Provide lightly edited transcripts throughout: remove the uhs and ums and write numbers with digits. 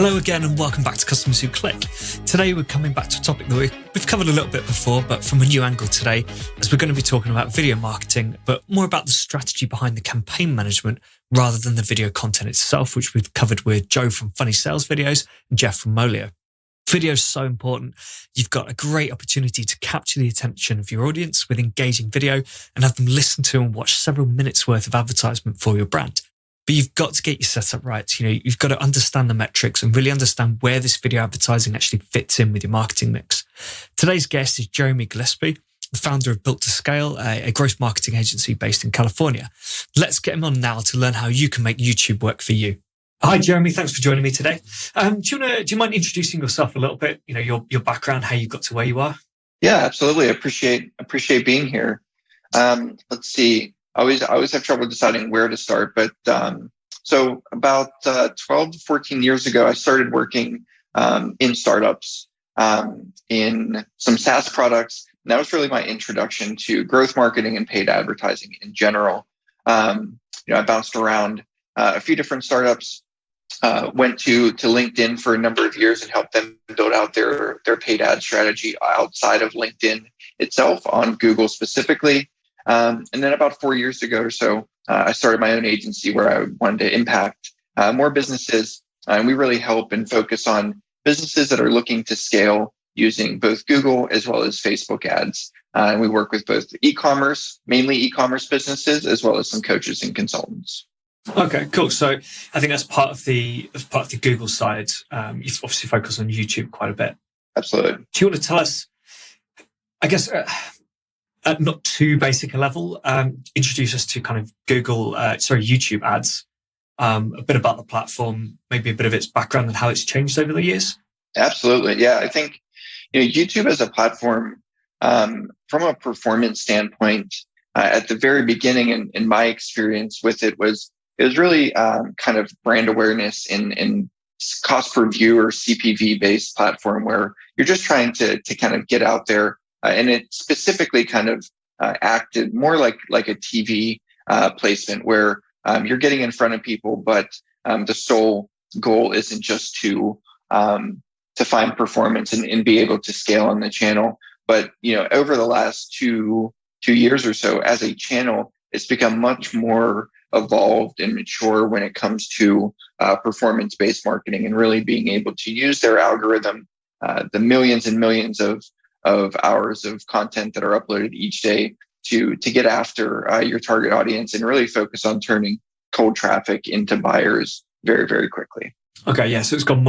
Hello again and welcome back to Customers Who Click. Today we're coming back to a topic that we've covered a little bit before, but from a new angle today, as we're going to be talking about video marketing, but more about the strategy behind the campaign management rather than the video content itself, which we've covered with Joe from Funny Sales Videos and Jeff from Molio. Video is so important. You've got a great opportunity to capture the attention of your audience with engaging video and have them listen to and watch several minutes worth of advertisement for your brand. But you've got to get your setup right. You've got to understand the metrics and really understand where this video advertising actually fits in with your marketing mix. Today's guest is Jeremy Gillespie, the founder of Built to Scale, a growth marketing agency based in California. Let's get him on now to learn how you can make YouTube work for you. Hi, Jeremy. Thanks for joining me today. Do you mind introducing yourself a little bit? Your background, how you got to where you are? Yeah, absolutely. Appreciate being here. Let's see. I always have trouble deciding where to start, but so about 12 to 14 years ago, I started working in startups, in some SaaS products. And that was really my introduction to growth marketing and paid advertising in general. I bounced around a few different startups, went to LinkedIn for a number of years and helped them build out their paid ad strategy outside of LinkedIn itself, on Google specifically. And then about 4 years ago or so, I started my own agency where I wanted to impact more businesses. And we really help and focus on businesses that are looking to scale using both Google as well as Facebook ads. And we work with both eCommerce, mainly eCommerce businesses, as well as some coaches and consultants. Okay, cool. So I think as part of the Google side, you've obviously focused on YouTube quite a bit. Absolutely. Do you want to tell us, I guess, at not too basic a level, introduce us to kind of YouTube ads, a bit about the platform, maybe a bit of its background and how it's changed over the years? Absolutely. Yeah, I think YouTube as a platform, from a performance standpoint, at the very beginning, in my experience with it was really kind of brand awareness in cost per view or CPV based platform, where you're just trying to kind of get out there. And it specifically kind of acted more like a TV placement, where you're getting in front of people, but the sole goal isn't just to find performance and be able to scale on the channel. But over the last two years or so, as a channel, it's become much more evolved and mature when it comes to performance-based marketing and really being able to use their algorithm, the millions and millions of hours of content that are uploaded each day to get after your target audience and really focus on turning cold traffic into buyers very, very quickly. Okay, yeah. So it's gone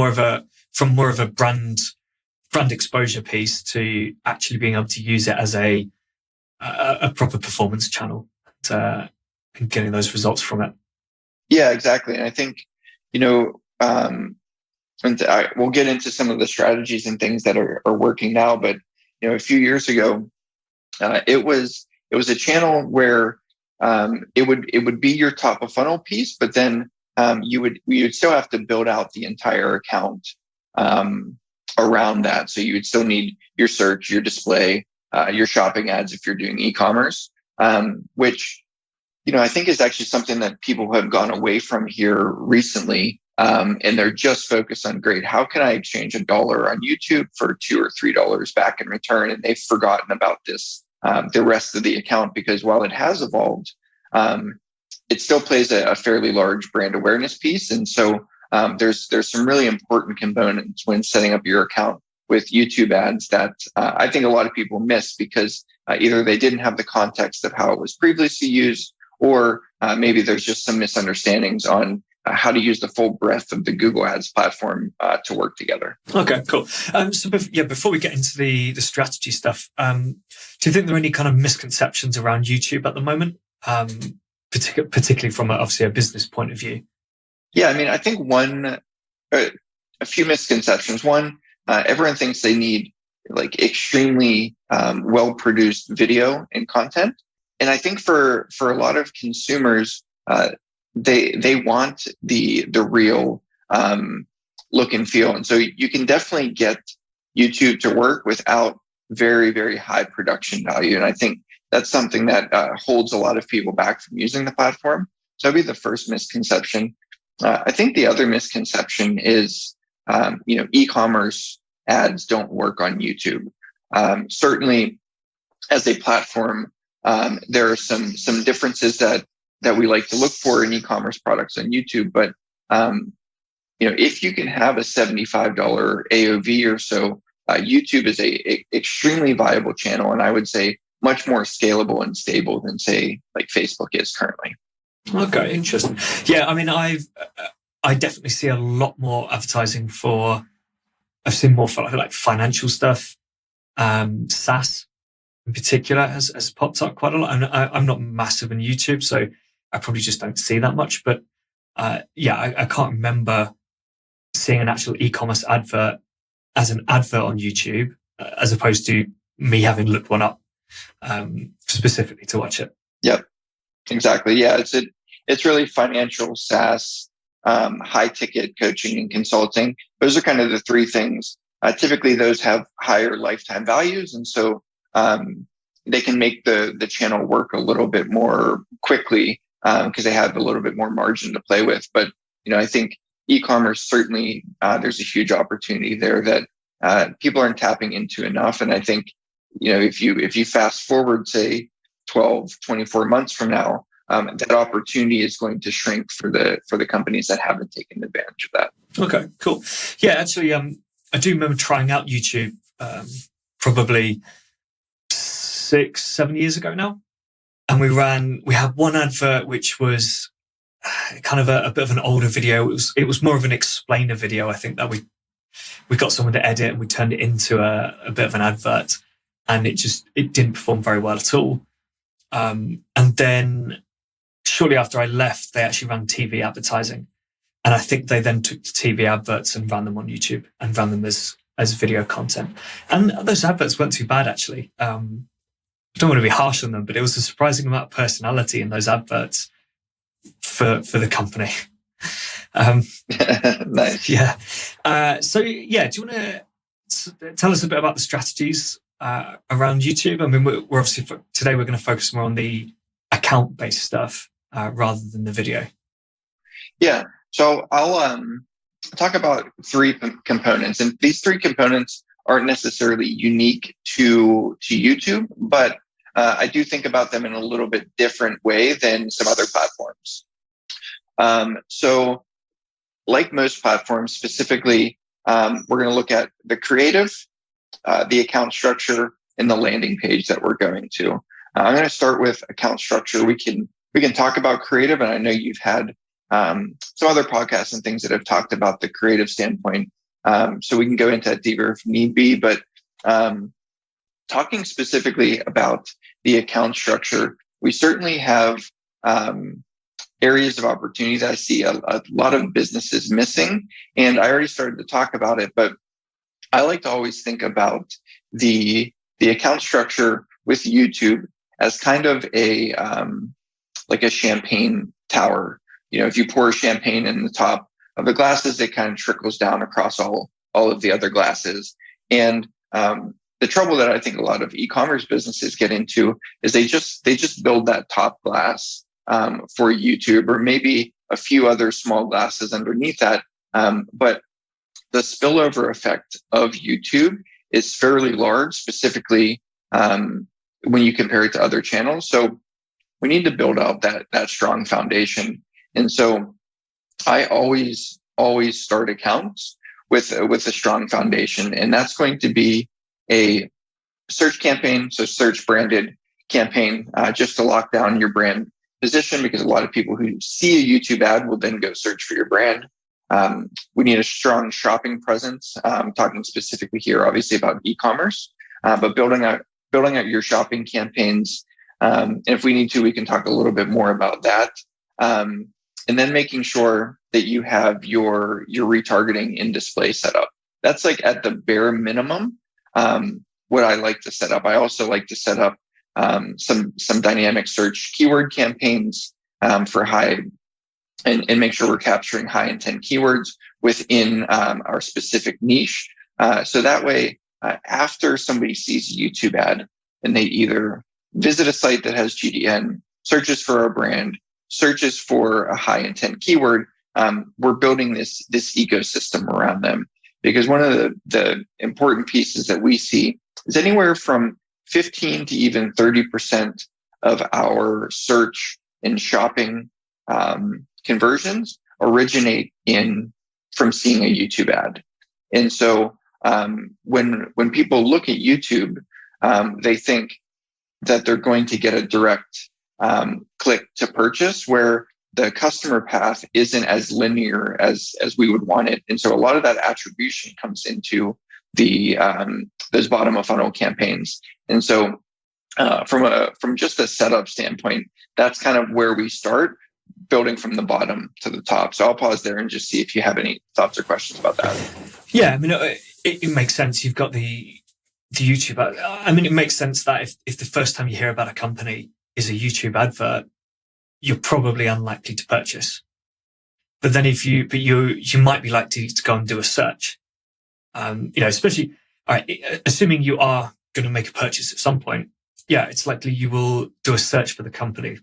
from more of a brand exposure piece to actually being able to use it as a proper performance channel and getting those results from it. Yeah, exactly. And I think, and we'll get into some of the strategies and things that are working now, but a few years ago, it was a channel where it would be your top of funnel piece, but then you would still have to build out the entire account around that. So you would still need your search, your display, your shopping ads if you're doing e-commerce, which I think is actually something that people have gone away from here recently. And they're just focused on, great, how can I exchange $1 on YouTube for $2 or $3 back in return? And they've forgotten about this, the rest of the account, because while it has evolved, it still plays a fairly large brand awareness piece. And so there's some really important components when setting up your account with YouTube ads that I think a lot of people miss, because either they didn't have the context of how it was previously used, or maybe there's just some misunderstandings on how to use the full breadth of the Google Ads platform to work together. Okay, cool. So before we get into the strategy stuff, do you think there are any kind of misconceptions around YouTube at the moment, particularly from obviously a business point of view? Yeah, I mean, I think a few misconceptions. One, everyone thinks they need like extremely well-produced video and content. And I think for a lot of consumers, they want the real look and feel. And so you can definitely get YouTube to work without very, very high production value. And I think that's something that holds a lot of people back from using the platform. So that'd be the first misconception. I think the other misconception is e-commerce ads don't work on YouTube. Certainly, as a platform, there are some differences that we like to look for in e-commerce products on YouTube. But if you can have a $75 AOV or so, YouTube is a extremely viable channel, and I would say much more scalable and stable than, say, like Facebook is currently. Okay, interesting. Yeah, I mean, I definitely see a lot more advertising I've seen more for like financial stuff. SaaS in particular has popped up quite a lot. And I'm not massive on YouTube, so I probably just don't see that much. But I can't remember seeing an actual e-commerce advert as an advert on YouTube, as opposed to me having looked one up specifically to watch it. Yep, exactly. Yeah, it's really financial, SaaS, high ticket coaching and consulting. Those are kind of the three things. Typically, those have higher lifetime values, and so they can make the channel work a little bit more quickly because they have a little bit more margin to play with. But I think e-commerce, certainly there's a huge opportunity there that people aren't tapping into enough. And I think if you fast forward, say 12, 24 months from now, that opportunity is going to shrink for the companies that haven't taken advantage of that. Okay, cool. Yeah, actually, I do remember trying out YouTube probably 6-7 years ago now, and we had one advert which was kind of a bit of an older video. It was more of an explainer video. I think that we got someone to edit and we turned it into a bit of an advert, and it didn't perform very well at all. And then shortly after I left, they actually ran TV advertising. And I think they then took the TV adverts and ran them on YouTube and ran them as video content. And those adverts weren't too bad, actually. I don't want to be harsh on them, but it was a surprising amount of personality in those adverts for the company. Nice. Yeah. Do you want to tell us a bit about the strategies around YouTube? I mean, we're obviously today we're going to focus more on the account-based stuff rather than the video. Yeah. So I'll talk about three components, and these three components aren't necessarily unique to YouTube, but I do think about them in a little bit different way than some other platforms. So like most platforms, specifically, we're going to look at the creative, the account structure, and the landing page that we're going to. I'm going to start with account structure. We can talk about creative, and I know you've had some other podcasts and things that have talked about the creative standpoint. So we can go into that deeper if need be, but talking specifically about the account structure, we certainly have areas of opportunity that I see a lot of businesses missing. And I already started to talk about it, but I like to always think about the account structure with YouTube as kind of like a champagne tower. If you pour champagne in the top of the glasses, it kind of trickles down across all of the other glasses. And the trouble that I think a lot of e-commerce businesses get into is they just build that top glass for YouTube, or maybe a few other small glasses underneath that. But the spillover effect of YouTube is fairly large, specifically when you compare it to other channels. So we need to build out that strong foundation. And so I always start accounts with a strong foundation, and that's going to be a search campaign, so search branded campaign, just to lock down your brand position, because a lot of people who see a YouTube ad will then go search for your brand. We need a strong shopping presence. I'm talking specifically here, obviously, about e-commerce, but building out your shopping campaigns. And if we need to, we can talk a little bit more about that. And then making sure that you have your retargeting in display set up. That's like at the bare minimum what I like to set up. I also like to set up some dynamic search keyword campaigns for high and make sure we're capturing high intent keywords within our specific niche. So that way, after somebody sees a YouTube ad and they either visit a site that has GDN, searches for our brand, searches for a high intent keyword, we're building this ecosystem around them. because one of the important pieces that we see is anywhere from 15 to even 30% of our search and shopping conversions originate from seeing a YouTube ad. And so when people look at YouTube, they think that they're going to get a direct click to purchase, where the customer path isn't as linear as we would want it. And so a lot of that attribution comes into those bottom of funnel campaigns. And so from just a setup standpoint, that's kind of where we start, building from the bottom to the top. So I'll pause there and just see if you have any thoughts or questions about that. Yeah, I mean, it makes sense. You've got the YouTube. I mean, it makes sense that if the first time you hear about a company is a YouTube advert, you're probably unlikely to purchase. But then you might be likely to go and do a search. Especially, all right, assuming you are going to make a purchase at some point, yeah, it's likely you will do a search for the company.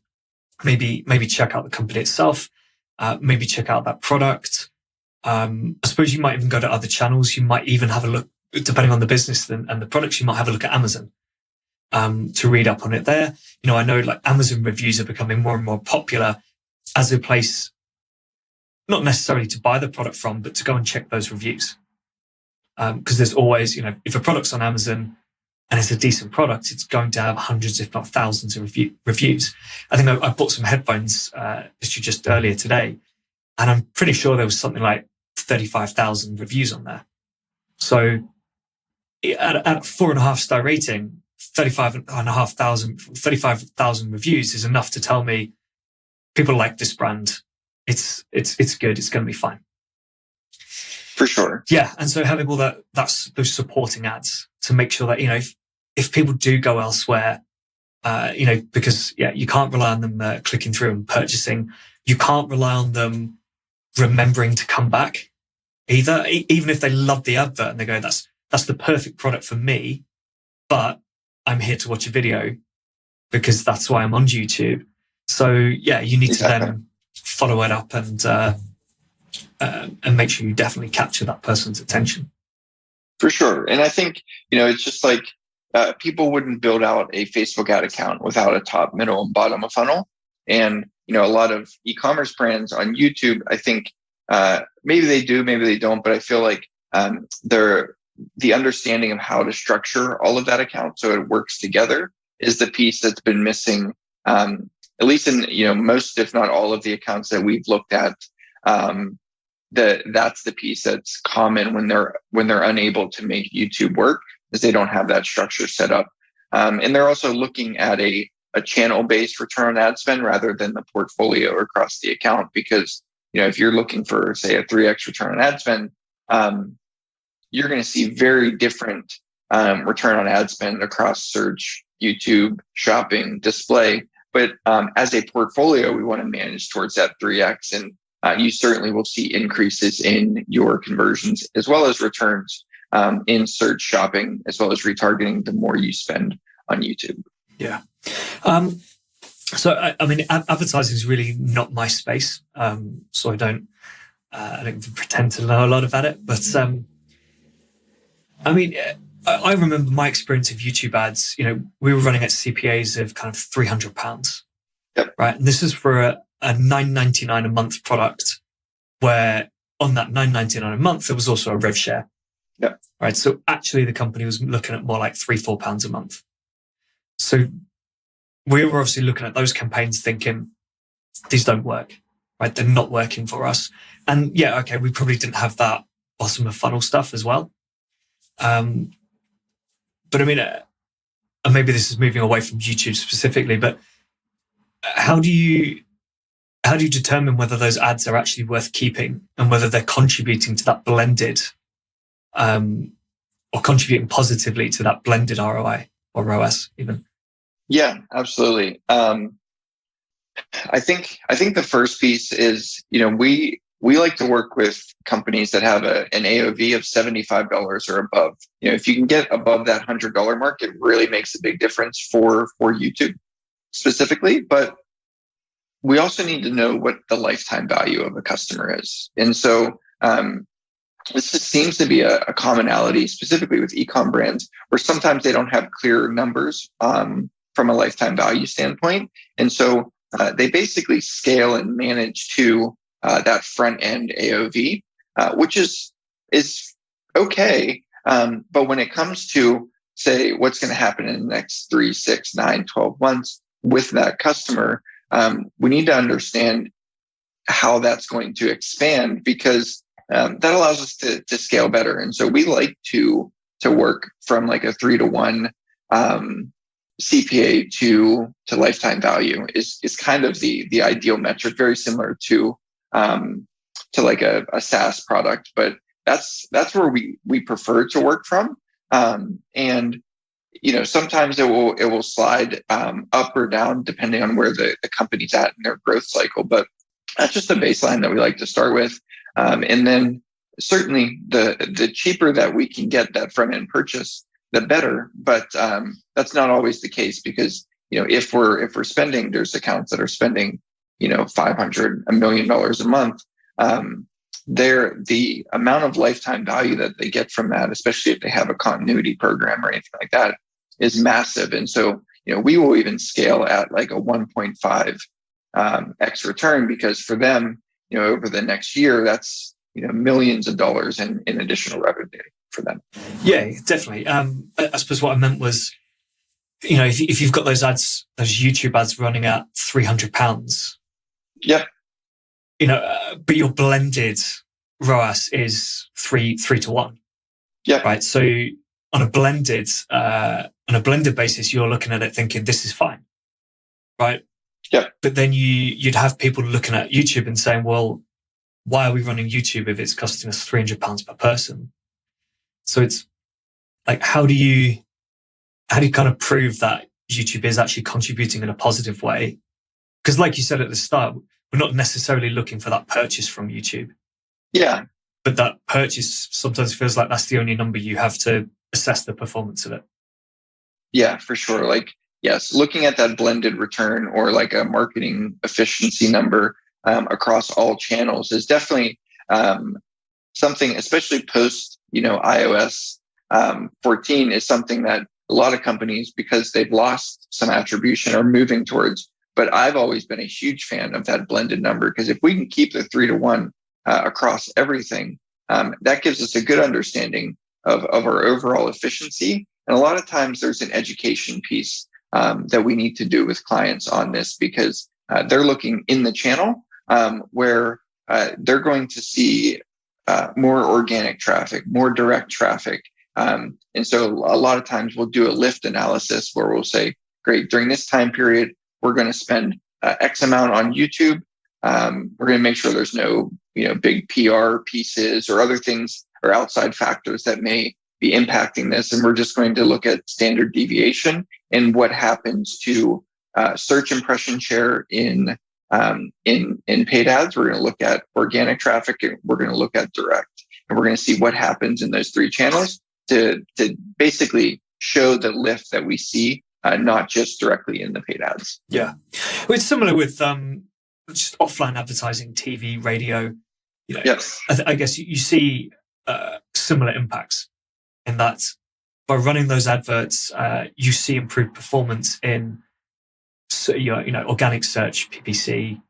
Maybe check out the company itself. Maybe check out that product. I suppose you might even go to other channels. You might even have a look, depending on the business and the products, you might have a look at Amazon to read up on it there. I know like Amazon reviews are becoming more and more popular as a place, not necessarily to buy the product from, but to go and check those reviews. Because there's always, if a product's on Amazon and it's a decent product, it's going to have hundreds, if not thousands of reviews. I think I bought some headphones just earlier today, and I'm pretty sure there was something like 35,000 reviews on there. So at a 4.5-star rating, 35,000 reviews is enough to tell me people like this brand. It's good. It's going to be fine. For sure. Yeah. And so having all that's those supporting ads to make sure that, if people do go elsewhere, because you can't rely on them clicking through and purchasing. You can't rely on them remembering to come back either, even if they love the advert and they go, that's the perfect product for me, but I'm here to watch a video because that's why I'm on YouTube. So yeah, you need to then follow it up and make sure you definitely capture that person's attention. For sure. And I think, it's just like people wouldn't build out a Facebook ad account without a top, middle, and bottom of funnel. And, a lot of e-commerce brands on YouTube, I think maybe they do, maybe they don't, but I feel like the understanding of how to structure all of that account so it works together is the piece that's been missing, at least in, most, if not all of the accounts that we've looked at. That's the piece that's common when they're unable to make YouTube work, is they don't have that structure set up. And they're also looking at a channel-based return on ad spend rather than the portfolio across the account. Because, if you're looking for, say, a 3x return on ad spend, you're going to see very different return on ad spend across search, YouTube, shopping, display. But as a portfolio, we want to manage towards that 3x. And you certainly will see increases in your conversions as well as returns in search, shopping, as well as retargeting the more you spend on YouTube. Yeah. So, I mean, advertising is really not my space. So I don't pretend to know a lot about it. But I mean, I remember my experience of YouTube ads. We were running at CPAs of kind of £300. Yep. Right. And this is for a $9.99 a month product, where on that $9.99 a month, there was also a rev share. Yeah. Right. So actually the company was looking at more like £3-4 a month. So we were obviously looking at those campaigns thinking, these don't work, right? They're not working for us. And yeah, okay, we probably didn't have that bottom of funnel stuff as well. But I mean, and maybe this is moving away from YouTube specifically, but how do you determine whether those ads are actually worth keeping and whether they're contributing to that blended, or contributing positively to that blended ROI or ROAS even? Yeah, absolutely. I think the first piece is, we like to work with companies that have an AOV of $75 or above. If you can get above that $100 mark, it really makes a big difference for YouTube specifically. But we also need to know what the lifetime value of a customer is. And so this just seems to be a commonality, specifically with e-com brands, where sometimes they don't have clear numbers from a lifetime value standpoint. And so they basically scale and manage to that front end AOV, which is okay. But when it comes to, say, what's going to happen in the next 3, 6, 9, 12 months with that customer, we need to understand how that's going to expand, because that allows us to scale better. And so we like to work from like a 3-to-1 CPA to lifetime value is kind of the ideal metric, very similar to like a SaaS product, but that's where we prefer to work from. And sometimes it will slide up or down depending on where the company's at in their growth cycle. But that's just the baseline that we like to start with. And then certainly the cheaper that we can get that front end purchase, the better. But that's not always the case, because if we're spending, there's accounts that are spending $500, $1 million a month. The amount of lifetime value that they get from that, especially if they have a continuity program or anything like that, is massive. And so we will even scale at like a 1.5 X return, because for them, over the next year, that's millions of dollars in additional revenue for them. Yeah, definitely. I suppose what I meant was, if you've got those ads, those YouTube ads running at £300, yep. But your blended ROAS is 3-to-1. Yeah. Right. So on a blended basis, you're looking at it thinking this is fine. Right. Yeah. But then you'd have people looking at YouTube and saying, well, why are we running YouTube if it's costing us £300 per person? So it's like, how do you kind of prove that YouTube is actually contributing in a positive way? Because like you said at the start, we're not necessarily looking for that purchase from YouTube. Yeah. But that purchase sometimes feels like that's the only number you have to assess the performance of it. Yeah, for sure. Like, yes, looking at that blended return or like a marketing efficiency number across all channels is definitely something, especially post, iOS 14 is something that a lot of companies, because they've lost some attribution, are moving towards. But I've always been a huge fan of that blended number, because if we can keep the 3-to-1 across everything, that gives us a good understanding of our overall efficiency. And a lot of times there's an education piece that we need to do with clients on this, because they're looking in the channel where they're going to see more organic traffic, more direct traffic. And so a lot of times we'll do a lift analysis where we'll say, great, during this time period, we're going to spend X amount on YouTube. We're going to make sure there's no, big PR pieces or other things or outside factors that may be impacting this. And we're just going to look at standard deviation and what happens to search impression share in paid ads. We're going to look at organic traffic, and we're going to look at direct, and we're going to see what happens in those 3 channels to basically show the lift that we see, not just directly in the paid ads. Yeah. Well, it's similar with just offline advertising, TV, radio. Yes. I guess you see similar impacts in that by running those adverts, you see improved performance in organic search, PPC,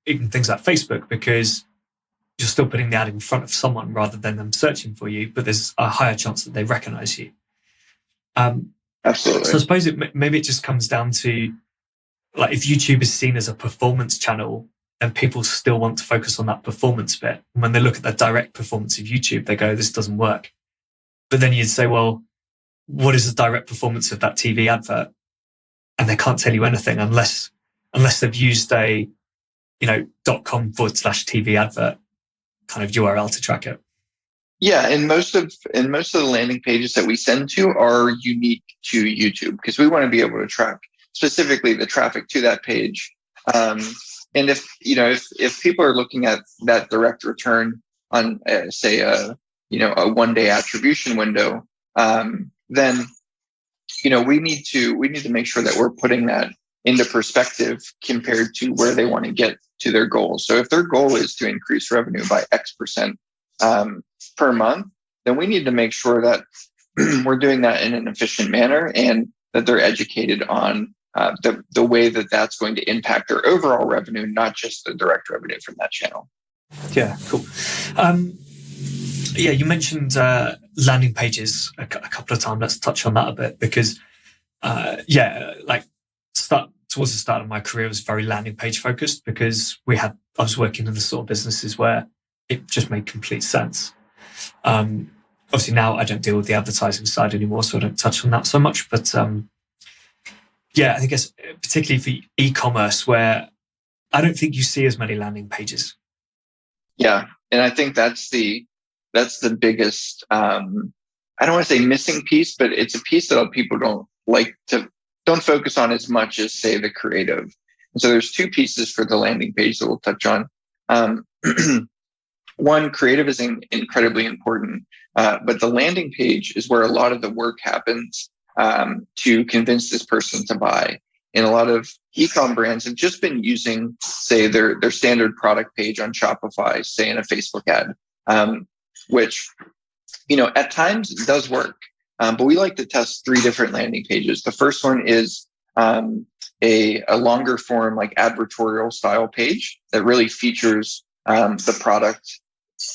even things like Facebook, because you're still putting the ad in front of someone rather than them searching for you, but there's a higher chance that they recognize you. Absolutely. So I suppose maybe it just comes down to, like, if YouTube is seen as a performance channel, and people still want to focus on that performance bit. And when they look at the direct performance of YouTube, they go, this doesn't work. But then you'd say, well, what is the direct performance of that TV advert? And they can't tell you anything unless they've used a, .com/TV advert kind of URL to track it. Yeah, and most of the landing pages that we send to are unique to YouTube, because we want to be able to track specifically the traffic to that page. And if people are looking at that direct return on say a 1-day attribution window, then we need to make sure that we're putting that into perspective compared to where they want to get to their goals. So if their goal is to increase revenue by X%, per month, then we need to make sure that we're doing that in an efficient manner and that they're educated on the way that that's going to impact their overall revenue, not just the direct revenue from that channel. Yeah, cool. You mentioned landing pages a couple of times. Let's touch on that a bit because, towards the start of my career, it was very landing page focused because I was working in the sort of businesses where it just made complete sense. Obviously now I don't deal with the advertising side anymore, so I don't touch on that so much. But I guess particularly for e-commerce, where I don't think you see as many landing pages. Yeah, and I think that's the biggest. I don't want to say missing piece, but it's a piece that people don't focus on as much as, say, the creative. And so there's two pieces for the landing page that we'll touch on. One, creative is incredibly important, but the landing page is where a lot of the work happens to convince this person to buy. And a lot of e-com brands have just been using, say, their standard product page on Shopify, say in a Facebook ad, which, at times does work. But we like to test 3 different landing pages. The first one is a longer form, like advertorial style page that really features the product,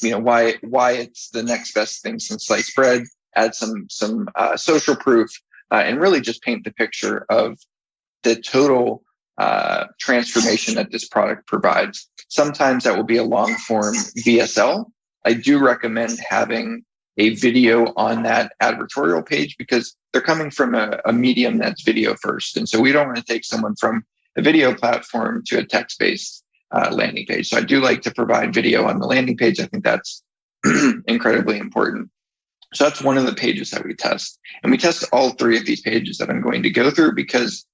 why it's the next best thing since sliced bread, add some social proof, and really just paint the picture of the total transformation that this product provides. Sometimes that will be a long form VSL. I do recommend having a video on that advertorial page because they're coming from a medium that's video first. And so we don't want to take someone from a video platform to a text-based landing page. So I do like to provide video on the landing page. I think that's incredibly important. So that's one of the pages that we test. And we test all 3 of these pages that I'm going to go through because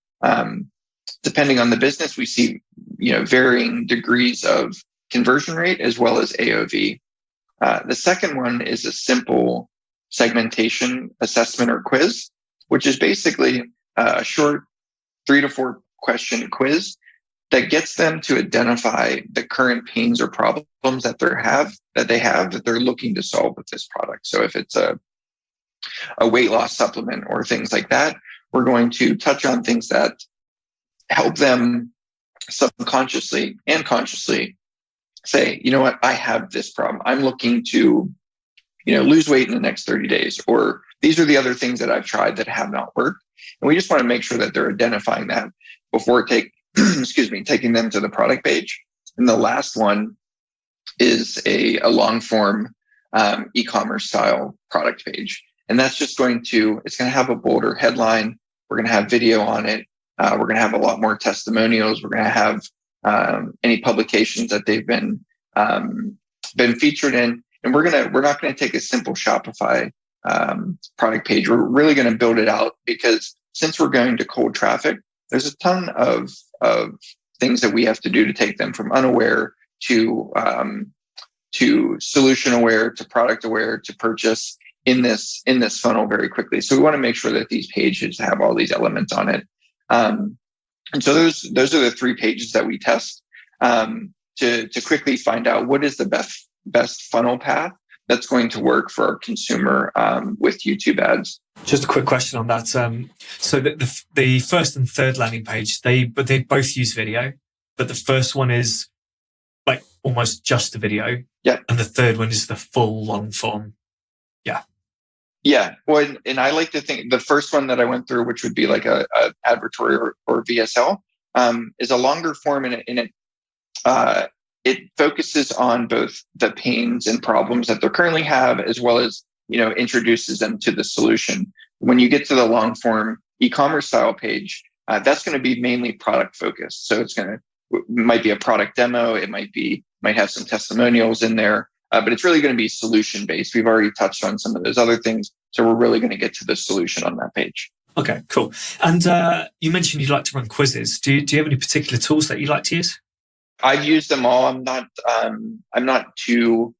depending on the business, we see varying degrees of conversion rate as well as AOV. The second one is a simple segmentation assessment or quiz, which is basically a short 3 to 4 question quiz that gets them to identify the current pains or problems that they have that they're looking to solve with this product. So if it's a weight loss supplement or things like that, we're going to touch on things that help them subconsciously and consciously say, you know what, I have this problem. I'm looking to, lose weight in the next 30 days, or these are the other things that I've tried that have not worked. And we just want to make sure that they're identifying that before taking them to the product page. And the last one is a long form e-commerce style product page. And that's just it's going to have a bolder headline. We're going to have video on it. We're going to have a lot more testimonials. We're going to have any publications that they've been featured in. And we're not going to take a simple Shopify product page. We're really going to build it out because since we're going to cold traffic, there's a ton of things that we have to do to take them from unaware to solution aware to product aware to purchase in this funnel very quickly. So we want to make sure that these pages have all these elements on it. And so those are the 3 pages that we test to quickly find out what is the best funnel path that's going to work for our consumer with YouTube ads. Just a quick question on that. So the first and third landing page, they both use video, but the first one is like almost just a video. Yeah. And the third one is the full long form. Yeah. Yeah. Well, and I like to think the first one that I went through, which would be like a advertorial or VSL, is a longer form in it. It focuses on both the pains and problems that they currently have, as well as, introduces them to the solution. When you get to the long form e-commerce style page, that's going to be mainly product focused. So might be a product demo. It might have some testimonials in there, but it's really going to be solution based. We've already touched on some of those other things. So we're really going to get to the solution on that page. Okay, cool. And you mentioned you'd like to run quizzes. Do you have any particular tools that you like to use? I've used them all. I'm not too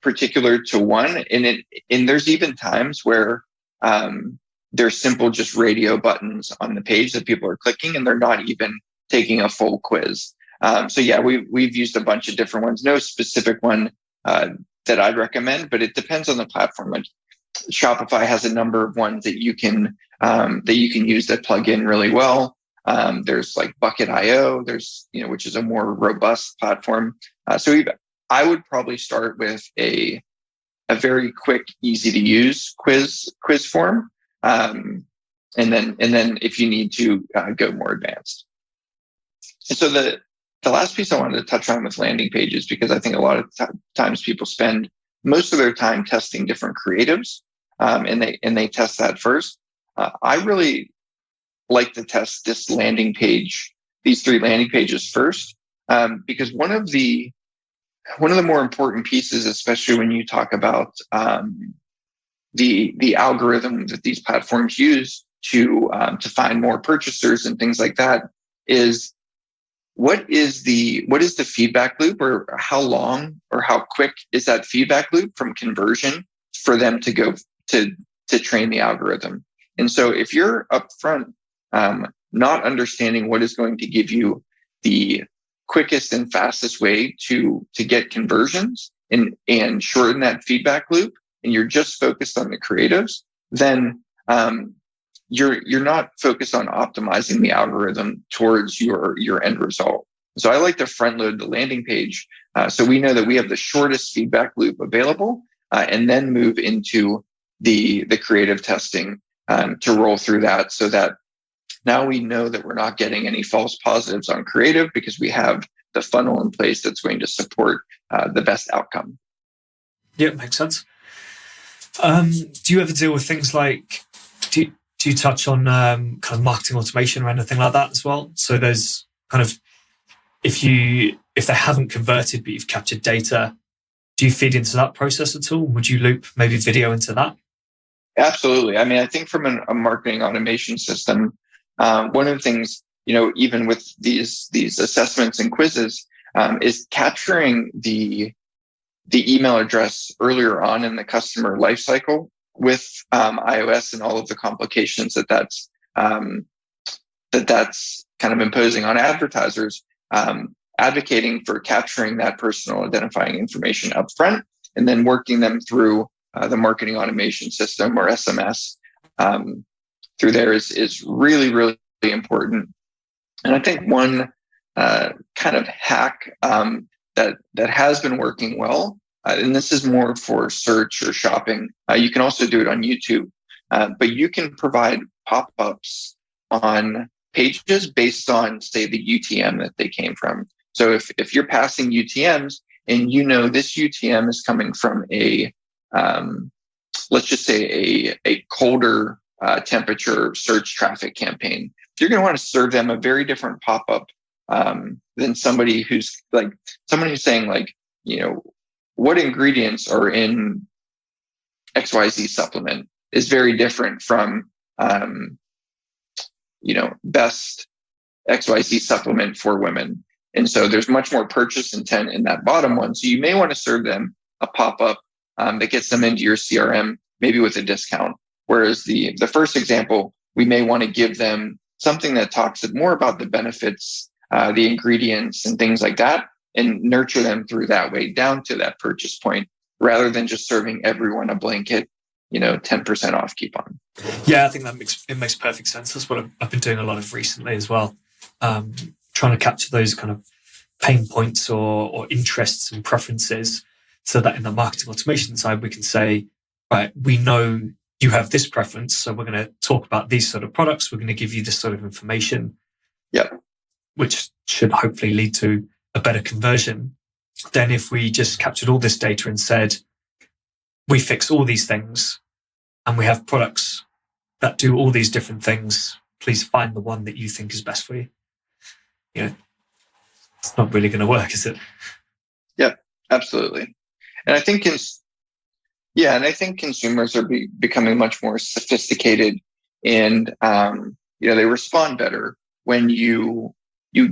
particular to one. And there's even times where there's simple just radio buttons on the page that people are clicking, and they're not even taking a full quiz. So yeah, we've used a bunch of different ones. No specific one that that I'd recommend, but it depends on the platform. Like Shopify has a number of ones that you can use that plug in really well. There's like Bucket.io, which is a more robust platform. I would probably start with a very quick, easy to use quiz form, and then if you need to go more advanced. And so the last piece I wanted to touch on with landing pages, because I think a lot of times people spend most of their time testing different creatives, and they test that first. I really like to test these 3 landing pages first, because one of the more important pieces, especially when you talk about the algorithm that these platforms use to find more purchasers and things like that, is what is the feedback loop, or how long or how quick is that feedback loop from conversion for them to go to train the algorithm. And so if you're upfront not understanding what is going to give you the quickest and fastest way to get conversions and shorten that feedback loop, and you're just focused on the creatives, then you're not focused on optimizing the algorithm towards your end result. So I like to front load the landing page, so we know that we have the shortest feedback loop available, and then move into the creative testing to roll through that, so that now we know that we're not getting any false positives on creative, because we have the funnel in place that's going to support the best outcome. Yeah, makes sense. Do you ever deal with things like, do you touch on kind of marketing automation or anything like that as well? So there's kind of, if they haven't converted but you've captured data, do you feed into that process at all? Would you loop maybe video into that? Absolutely. I mean, I think from a marketing automation system, one of the things, even with these assessments and quizzes, is capturing the email address earlier on in the customer lifecycle with iOS and all of the complications that's kind of imposing on advertisers, advocating for capturing that personal identifying information up front, and then working them through the marketing automation system, or SMS, through there is really, really important. And I think one kind of hack that has been working well, and this is more for search or shopping. You can also do it on YouTube, but you can provide pop-ups on pages based on, say, the UTM that they came from. So if you're passing UTMs and this UTM is coming from let's just say a colder temperature search traffic campaign, you're going to want to serve them a very different pop-up than somebody who's saying like, what ingredients are in XYZ supplement is very different from, best XYZ supplement for women. And so there's much more purchase intent in that bottom one. So you may want to serve them a pop-up that gets them into your CRM, maybe with a discount. Whereas the first example, we may want to give them something that talks more about the benefits, the ingredients and things like that, and nurture them through that way down to that purchase point, rather than just serving everyone a blanket, 10% off coupon. Yeah, I think it makes perfect sense. That's what I've been doing a lot of recently as well. Trying to capture those kind of pain points or interests and preferences, so that in the marketing automation side, we can say, right, we know you have this preference, so we're going to talk about these sort of products. We're going to give you this sort of information, which should hopefully lead to a better conversion than if we just captured all this data and said, we fix all these things and we have products that do all these different things. Please find the one that you think is best for you. It's not really going to work, is it? Yeah, absolutely. And I think consumers are becoming much more sophisticated, and they respond better when you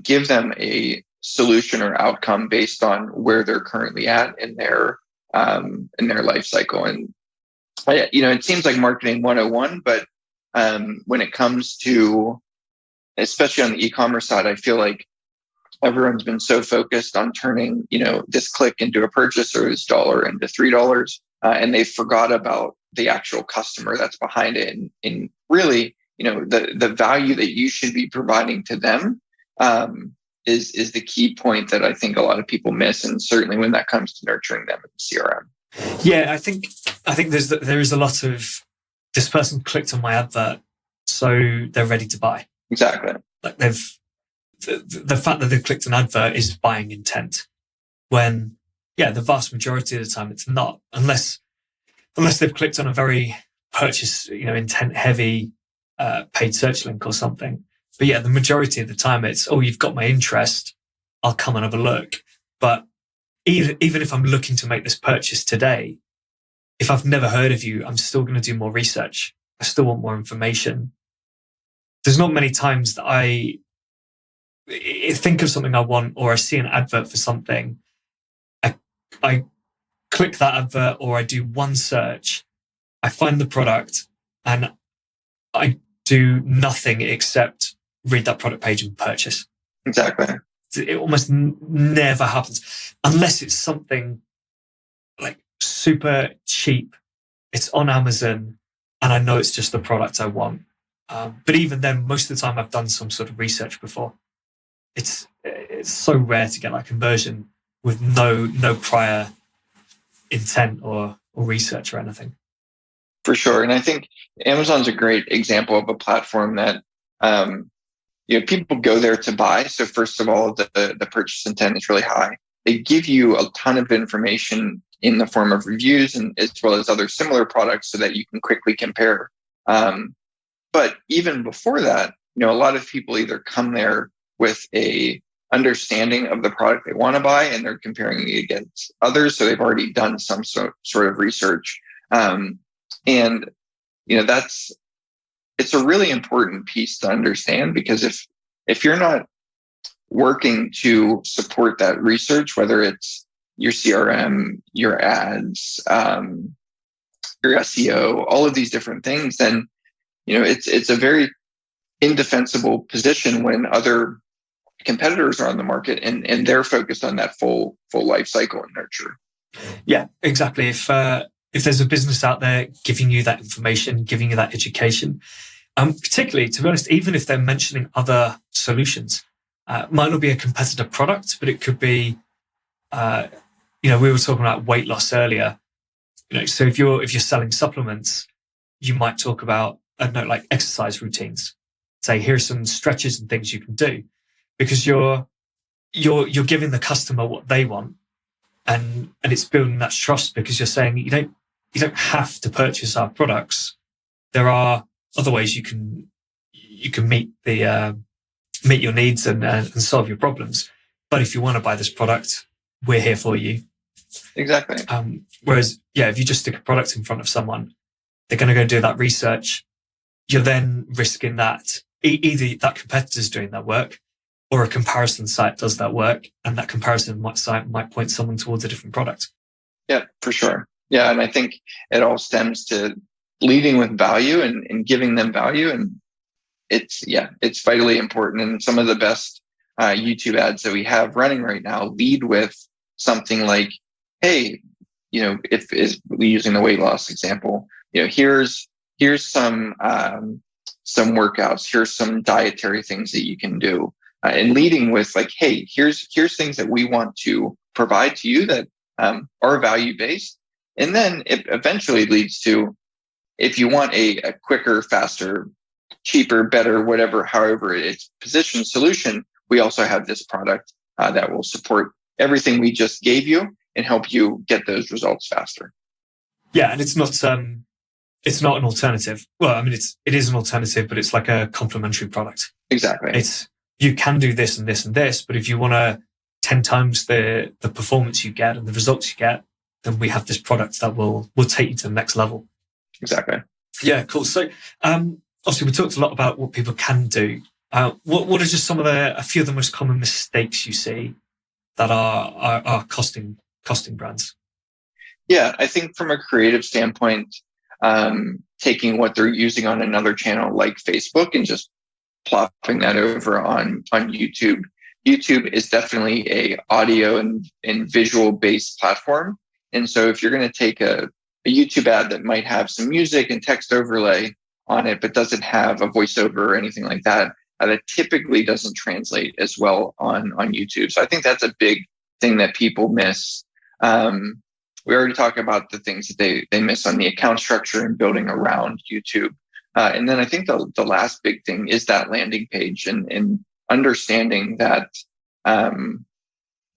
give them a solution or outcome based on where they're currently at in their life cycle. And it seems like marketing 101, but when it comes to, especially on the e-commerce side, I feel like everyone's been so focused on turning, this click into a purchase or this dollar into $3, and they forgot about the actual customer that's behind it, and really, the value that you should be providing to them is the key point that I think a lot of people miss, and certainly when that comes to nurturing them in the CRM. Yeah, I think there is a lot of, this person clicked on my advert, so they're ready to buy. Exactly. Like the fact that they've clicked an advert is buying intent, when the vast majority of the time it's not, unless they've clicked on a very purchase, intent heavy paid search link or something. But the majority of the time it's, oh, you've got my interest, I'll come and have a look. But even if I'm looking to make this purchase today, if I've never heard of you, I'm still going to do more research. I still want more information. There's not many times that I think of something I want, or I see an advert for something. I click that advert, or I do one search, I find the product, and I do nothing except read that product page and purchase. Exactly. It almost never happens unless it's something like super cheap. It's on Amazon and I know it's just the product I want. But even then, most of the time I've done some sort of research before. It's so rare to get that conversion with no prior intent or research or anything. For sure. And I think Amazon's a great example of a platform that people go there to buy. So first of all, the purchase intent is really high. They give you a ton of information in the form of reviews and as well as other similar products so that you can quickly compare. But even before that, a lot of people either come there with a understanding of the product they want to buy and they're comparing it against others. So they've already done some sort of research. And it's a really important piece to understand, because if you're not working to support that research, whether it's your CRM, your ads, your SEO, all of these different things, then it's a very indefensible position when other competitors are on the market and they're focused on that full life cycle and nurture. Yeah, exactly. If there's a business out there giving you that information, giving you that education, particularly, to be honest, even if they're mentioning other solutions, might not be a competitor product, but it could be, we were talking about weight loss earlier. So if you're selling supplements, you might talk about, like exercise routines. Say, here's some stretches and things you can do, because you're giving the customer what they want, and it's building that trust, because you're saying you don't have to purchase our products. There are other ways you can meet your needs and solve your problems. But if you want to buy this product, we're here for you. Exactly. Whereas, if you just stick a product in front of someone, they're going to go do that research. You're then risking that either that competitor's doing that work, or a comparison site does that work, and that comparison site might point someone towards a different product. Yeah, for sure. Yeah, and I think it all stems to leading with value and giving them value, and it's vitally important. And some of the best YouTube ads that we have running right now lead with something like, hey, if using the weight loss example, here's some workouts, here's some dietary things that you can do, and leading with like, hey, here's things that we want to provide to you that are value based, and then it eventually leads to, if you want a quicker, faster, cheaper, better, whatever, however it's positioned solution, we also have this product that will support everything we just gave you and help you get those results faster. Yeah, and it's not an alternative. Well, I mean, it is an alternative, but it's like a complementary product. Exactly. You can do this and this and this, but if you want 10 times the performance you get and the results you get, then we have this product that will take you to the next level. Exactly. Yeah, cool. So obviously we talked a lot about what people can do. What are just a few of the most common mistakes you see that are costing brands? Yeah, I think from a creative standpoint, taking what they're using on another channel like Facebook and just plopping that over on YouTube. YouTube is definitely a audio and visual based platform. And so if you're going to take a YouTube ad that might have some music and text overlay on it, but doesn't have a voiceover or anything like that, that typically doesn't translate as well on YouTube. So I think that's a big thing that people miss. We already talked about the things that they miss on the account structure and building around YouTube. And then I think the last big thing is that landing page and understanding that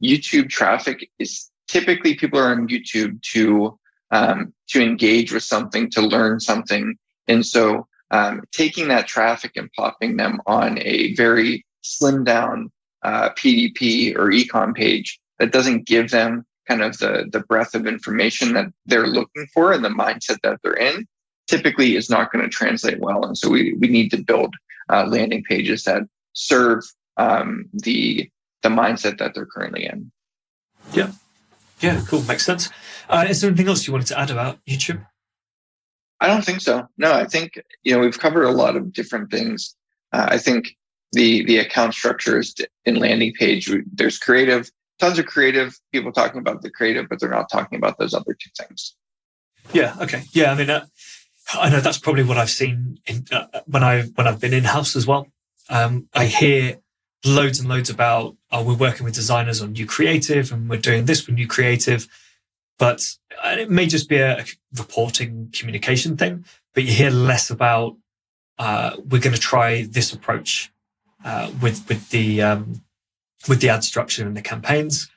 YouTube traffic is typically people are on YouTube to engage with something, to learn something. And so taking that traffic and plopping them on a very slimmed down PDP or ecom page that doesn't give them kind of the breadth of information that they're looking for and the mindset that they're in, typically is not going to translate well. And so we need to build landing pages that serve the mindset that they're currently in. Yeah, cool. Makes sense. Is there anything else you wanted to add about YouTube? I don't think so. No, I think, we've covered a lot of different things. I think the account structures in landing page, there's creative, tons of creative people talking about the creative, but they're not talking about those other two things. Yeah. Okay. Yeah. I mean, I know that's probably what I've seen when I've been in-house as well. I hear loads and loads about, we're working with designers on new creative and we're doing this with new creative, but it may just be a reporting communication thing, but you hear less about, we're going to try this approach with the ad structure and the campaigns,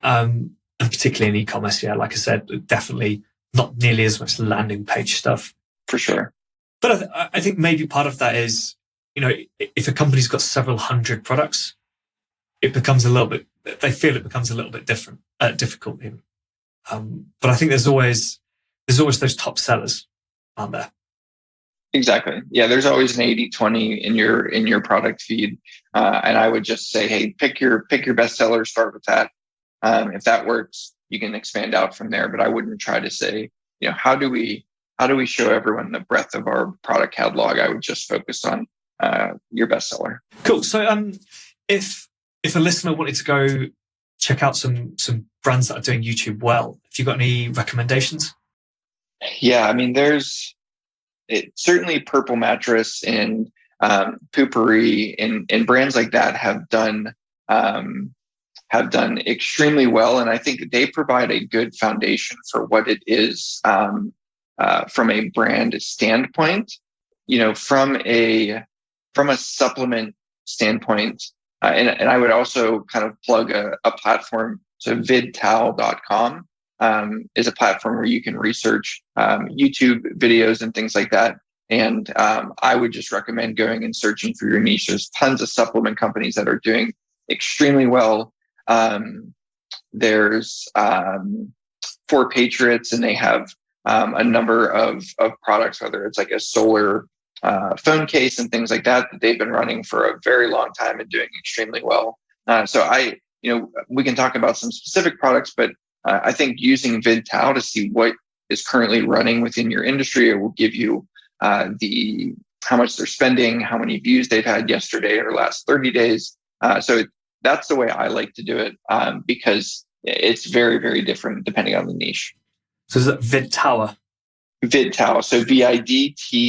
and particularly in e-commerce. Yeah, like I said, definitely not nearly as much landing page stuff. For sure. But I think maybe part of that is, if a company's got several hundred products, it becomes a little bit difficult even. But I think there's always those top sellers, aren't there? Exactly. Yeah, there's always an 80-20 in your product feed. And I would just say, hey, pick your best seller, start with that. If that works, you can expand out from there. But I wouldn't try to say, how do we show everyone the breadth of our product catalog? I would just focus on your bestseller. Cool. So if a listener wanted to go check out some brands that are doing YouTube well, have you got any recommendations? Yeah, I mean, certainly Purple Mattress and Poopery and brands like that have done extremely well, and I think they provide a good foundation for what it is from a brand standpoint. From a supplement standpoint, and I would also kind of plug a platform. So vidtal.com is a platform where you can research YouTube videos and things like that. And I would just recommend going and searching for your niche. There's tons of supplement companies that are doing extremely well. There's 4 Patriots, and they have a number of products, whether it's like a solar phone case and things like that they've been running for a very long time and doing extremely well. So we can talk about some specific products, but I think using Vidtal to see what is currently running within your industry, it will give you how much they're spending, how many views they've had yesterday or last 30 days. So that's the way I like to do it, because it's very, very different depending on the niche. So is that Vidtal? Vidtal. So VIDTAO.com.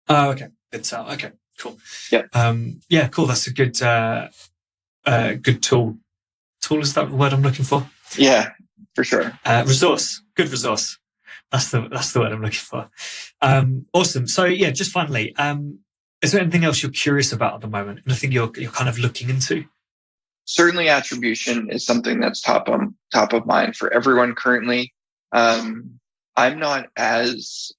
Oh, okay. Vidtal. Okay, cool. Yeah. Cool. That's a good tool. Tool, is that the word I'm looking for? Yeah, for sure. Resource. Good resource. That's the word I'm looking for. Awesome. So yeah, just finally, is there anything else you're curious about at the moment? Anything you're kind of looking into? Certainly attribution is something that's top of mind for everyone currently. I'm not as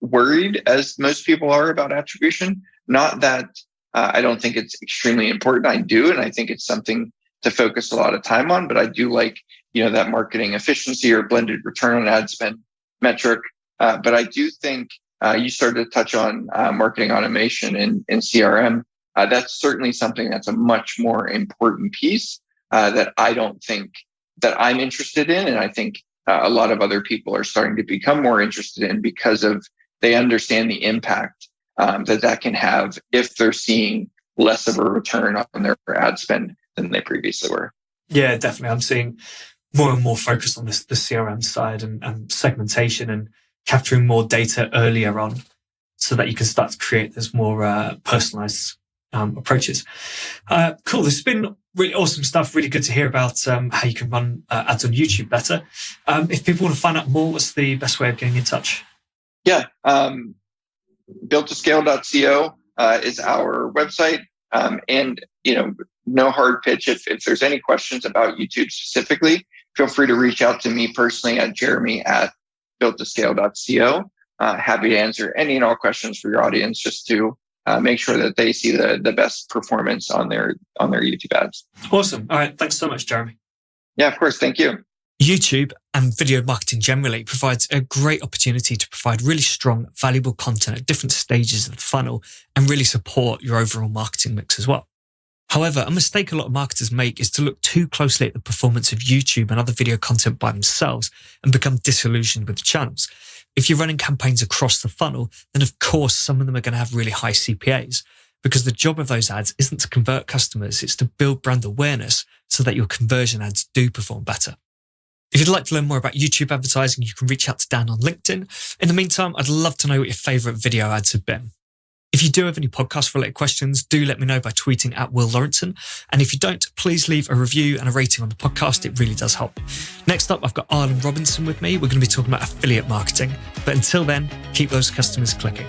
worried as most people are about attribution. Not that I don't think it's extremely important. I do, and I think it's something to focus a lot of time on. But I do like that marketing efficiency or blended return on ad spend metric. But I do think you started to touch on marketing automation and CRM. That's certainly something that's a much more important piece that I don't think that I'm interested in. And I think a lot of other people are starting to become more interested in, because they understand the impact that can have if they're seeing less of a return on their ad spend than they previously were. Yeah, definitely. I'm seeing more and more focus on this, the CRM side and segmentation and capturing more data earlier on so that you can start to create those more personalized approaches. Cool. This has been really awesome stuff. Really good to hear about how you can run ads on YouTube better. If people want to find out more, what's the best way of getting in touch? Yeah. builttoscale.co is our website. And, no hard pitch. If there's any questions about YouTube specifically, feel free to reach out to me personally at jeremy@builttoscale.co. Happy to answer any and all questions for your audience, just to make sure that they see the best performance on their YouTube ads. Awesome. All right. Thanks so much, Jeremy. Yeah, of course. Thank you. YouTube and video marketing generally provides a great opportunity to provide really strong, valuable content at different stages of the funnel and really support your overall marketing mix as well. However, a mistake a lot of marketers make is to look too closely at the performance of YouTube and other video content by themselves and become disillusioned with the channels. If you're running campaigns across the funnel, then of course some of them are going to have really high CPAs, because the job of those ads isn't to convert customers, it's to build brand awareness so that your conversion ads do perform better. If you'd like to learn more about YouTube advertising, you can reach out to Dan on LinkedIn. In the meantime, I'd love to know what your favorite video ads have been. If you do have any podcast related questions, do let me know by tweeting at Will Lawrenson. And if you don't, please leave a review and a rating on the podcast. It really does help. Next up, I've got Arlen Robinson with me. We're going to be talking about affiliate marketing. But until then, keep those customers clicking.